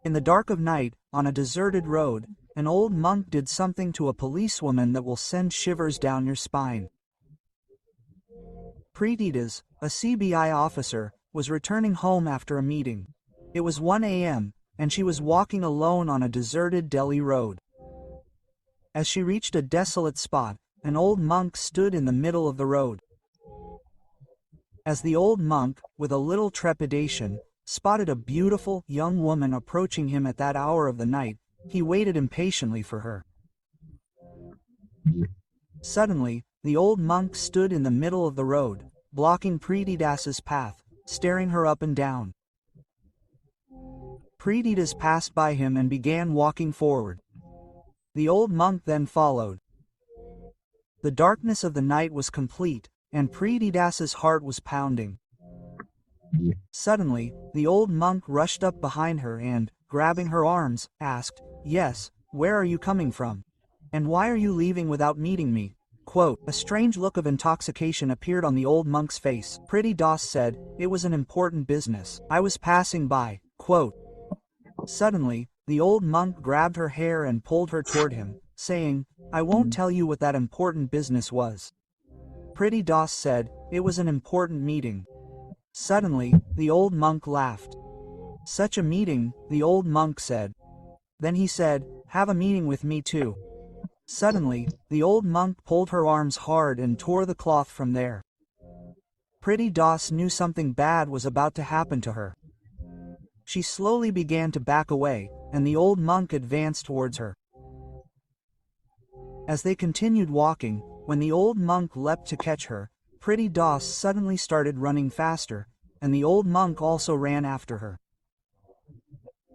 In the dark of night, on a deserted road, an old monk did something to a policewoman that will send shivers down your spine. Preetidas, a CBI officer, was returning home after a meeting. It was 1 a.m., and she was walking alone on a deserted Delhi road. As she reached a desolate spot, an old monk stood in the middle of the road. As the old monk, with a little trepidation, spotted a beautiful, young woman approaching him at that hour of the night, he waited impatiently for her. Suddenly, the old monk stood in the middle of the road, blocking Preetidas's path, staring her up and down. Preetidas passed by him and began walking forward. The old monk then followed. The darkness of the night was complete, and Preetidas's heart was pounding. Suddenly, the old monk rushed up behind her and, grabbing her arms, asked, "Yes, where are you coming from? And why are you leaving without meeting me?" Quote, a strange look of intoxication appeared on the old monk's face. Preetidas said, "It was an important business. I was passing by." Quote. Suddenly, the old monk grabbed her hair and pulled her toward him, saying, "I won't tell you what that important business was." Preetidas said, "It was an important meeting." Suddenly, the old monk laughed. "Such a meeting," the old monk said. Then he said, "Have a meeting with me too." Suddenly, the old monk pulled her arms hard and tore the cloth from there. Preetidas knew something bad was about to happen to her. She slowly began to back away, and the old monk advanced towards her. As they continued walking, when the old monk leapt to catch her, Preetidas suddenly started running faster, and the old monk also ran after her.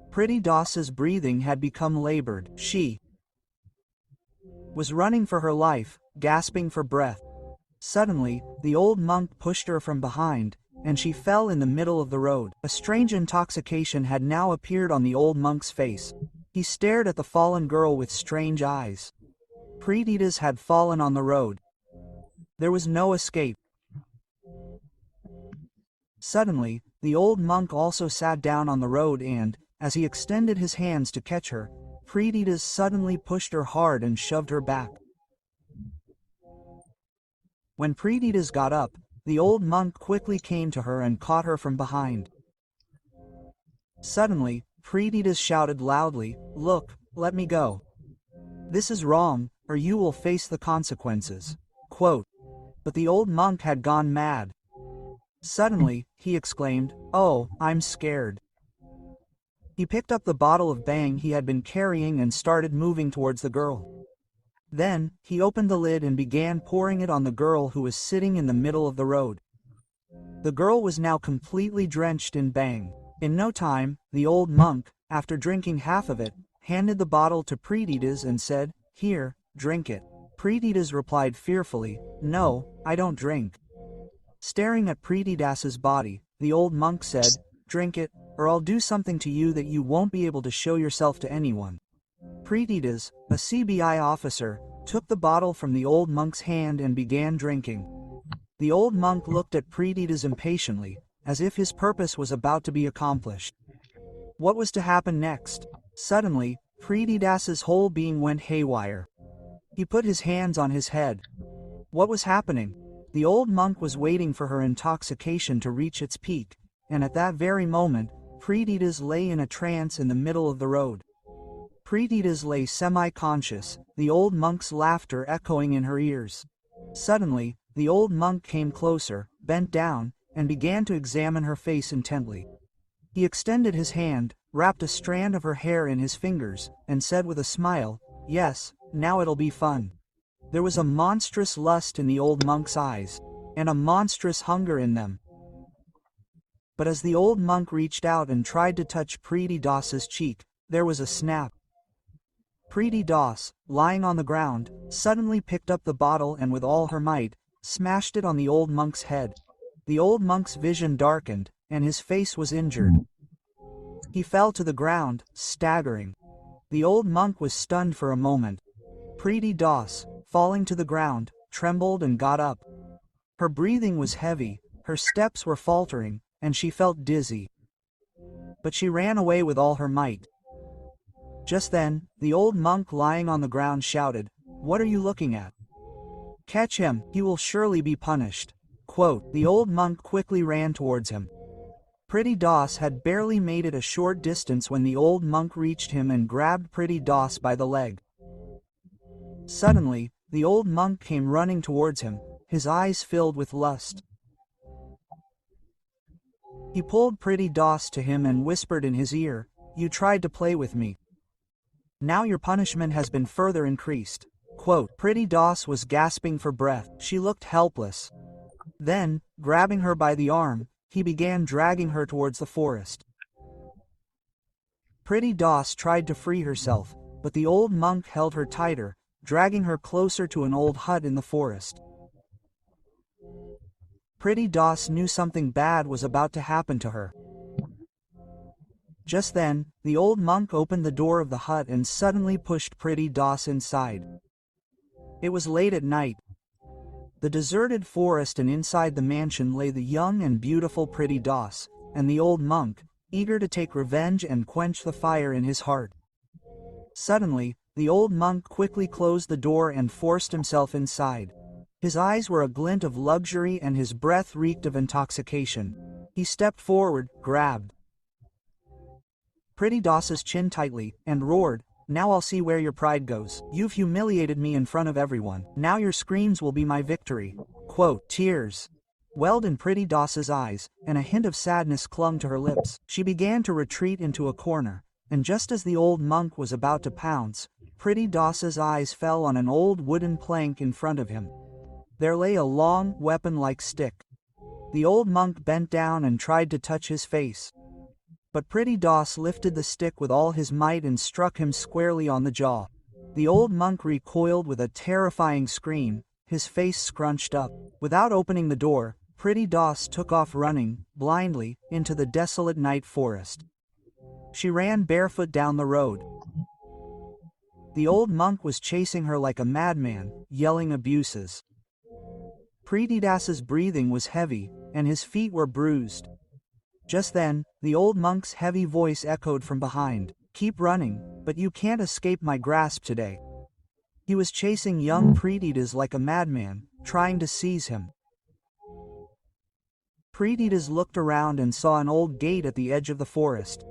Preetidas's breathing had become labored. She was running for her life, gasping for breath. Suddenly, the old monk pushed her from behind, and she fell in the middle of the road. A strange intoxication had now appeared on the old monk's face. He stared at the fallen girl with strange eyes. Preetidas had fallen on the road. There was no escape. Suddenly, the old monk also sat down on the road and, as he extended his hands to catch her, Preetidas suddenly pushed her hard and shoved her back. When Preetidas got up, the old monk quickly came to her and caught her from behind. Suddenly, Preetidas shouted loudly, "Look, let me go. This is wrong, or you will face the consequences." Quote. But the old monk had gone mad. Suddenly, he exclaimed, "Oh, I'm scared." He picked up the bottle of bang he had been carrying and started moving towards the girl. Then, he opened the lid and began pouring it on the girl who was sitting in the middle of the road. The girl was now completely drenched in bang. In no time, the old monk, after drinking half of it, handed the bottle to Preetidas and said, "Here, drink it." Preetidas replied fearfully, "No, I don't drink." Staring at Preetidas's body, the old monk said, "Drink it, or I'll do something to you that you won't be able to show yourself to anyone." Preetidas, a CBI officer, took the bottle from the old monk's hand and began drinking. The old monk looked at Preetidas impatiently, as if his purpose was about to be accomplished. What was to happen next? Suddenly, Preetidas's whole being went haywire. He put his hands on his head. What was happening? The old monk was waiting for her intoxication to reach its peak, and at that very moment, Preetidas lay in a trance in the middle of the road. Preetidas lay semi-conscious, the old monk's laughter echoing in her ears. Suddenly, the old monk came closer, bent down, and began to examine her face intently. He extended his hand, wrapped a strand of her hair in his fingers, and said with a smile, "Yes, now it'll be fun." There was a monstrous lust in the old monk's eyes, and a monstrous hunger in them. But as the old monk reached out and tried to touch Preetidas's cheek, there was a snap. Preetidas, lying on the ground, suddenly picked up the bottle and with all her might, smashed it on the old monk's head. The old monk's vision darkened, and his face was injured. He fell to the ground, staggering. The old monk was stunned for a moment. Preetidas, falling to the ground, trembled and got up. Her breathing was heavy, her steps were faltering, and she felt dizzy. But she ran away with all her might. Just then, the old monk lying on the ground shouted, "What are you looking at? Catch him, he will surely be punished." Quote, the old monk quickly ran towards him. Pretty Doss had barely made it a short distance when the old monk reached him and grabbed Pretty Doss by the leg. Suddenly, the old monk came running towards him, his eyes filled with lust. He pulled Pretty Doss to him and whispered in his ear, "You tried to play with me. Now your punishment has been further increased." Quote, Pretty Doss was gasping for breath. She looked helpless. Then, grabbing her by the arm, he began dragging her towards the forest. Pretty Doss tried to free herself, but the old monk held her tighter, dragging her closer to an old hut in the forest. Pretty Doss knew something bad was about to happen to her. Just then, the old monk opened the door of the hut and suddenly pushed Pretty Doss inside. It was late at night. The deserted forest and inside the mansion lay the young and beautiful Pretty Doss, and the old monk, eager to take revenge and quench the fire in his heart. Suddenly, the old monk quickly closed the door and forced himself inside. His eyes were a glint of luxury and his breath reeked of intoxication. He stepped forward, grabbed Pretty Doss's chin tightly, and roared, "Now I'll see where your pride goes. You've humiliated me in front of everyone. Now your screams will be my victory." Quote, tears welled in Pretty Doss's eyes, and a hint of sadness clung to her lips. She began to retreat into a corner, and just as the old monk was about to pounce, Pretty Doss's eyes fell on an old wooden plank in front of him. There lay a long, weapon-like stick. The old monk bent down and tried to touch his face. But Pretty Doss lifted the stick with all his might and struck him squarely on the jaw. The old monk recoiled with a terrifying scream, his face scrunched up. Without opening the door, Pretty Doss took off running, blindly, into the desolate night forest. She ran barefoot down the road. The old monk was chasing her like a madman, yelling abuses. Pretty Doss's breathing was heavy, and his feet were bruised. Just then, the old monk's heavy voice echoed from behind, "Keep running, but you can't escape my grasp today." He was chasing young Pretty Doss like a madman, trying to seize him. Pretty Doss looked around and saw an old gate at the edge of the forest.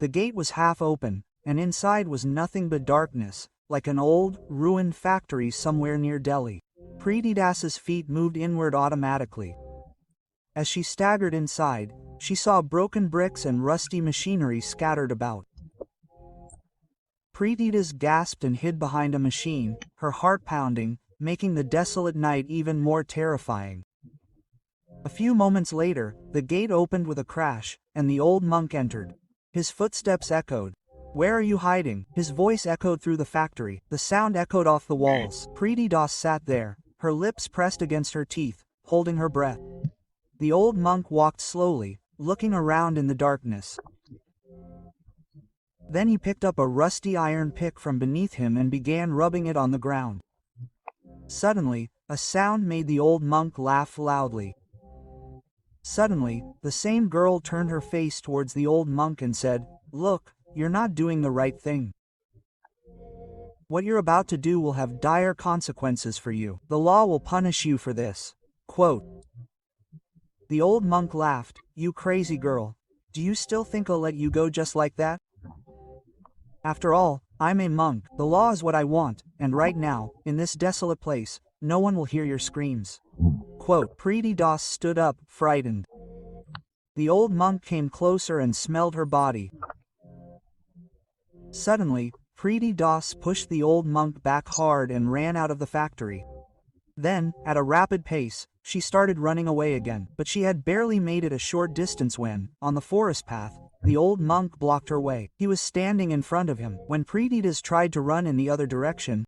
The gate was half open, and inside was nothing but darkness, like an old, ruined factory somewhere near Delhi. Pretty Doss's feet moved inward automatically. As she staggered inside, she saw broken bricks and rusty machinery scattered about. Pretty Doss gasped and hid behind a machine, her heart pounding, making the desolate night even more terrifying. A few moments later, the gate opened with a crash, and the old monk entered. His footsteps echoed. "Where are you hiding?" His voice echoed through the factory. The sound echoed off the walls. Pretty Doss sat there, her lips pressed against her teeth, holding her breath. The old monk walked slowly, looking around in the darkness. Then he picked up a rusty iron pick from beneath him and began rubbing it on the ground. Suddenly, a sound made the old monk laugh loudly. Suddenly, the same girl turned her face towards the old monk and said, "Look, you're not doing the right thing. What you're about to do will have dire consequences for you. The law will punish you for this." Quote. The old monk laughed, "You crazy girl. Do you still think I'll let you go just like that? After all, I'm a monk. The law is what I want, and right now, in this desolate place, no one will hear your screams." Quote. Pretty Doss stood up, frightened. The old monk came closer and smelled her body. Suddenly, Pretty Doss pushed the old monk back hard and ran out of the factory. Then, at a rapid pace, she started running away again, but she had barely made it a short distance when, on the forest path, the old monk blocked her way. He was standing in front of him. When Pretty Doss tried to run in the other direction,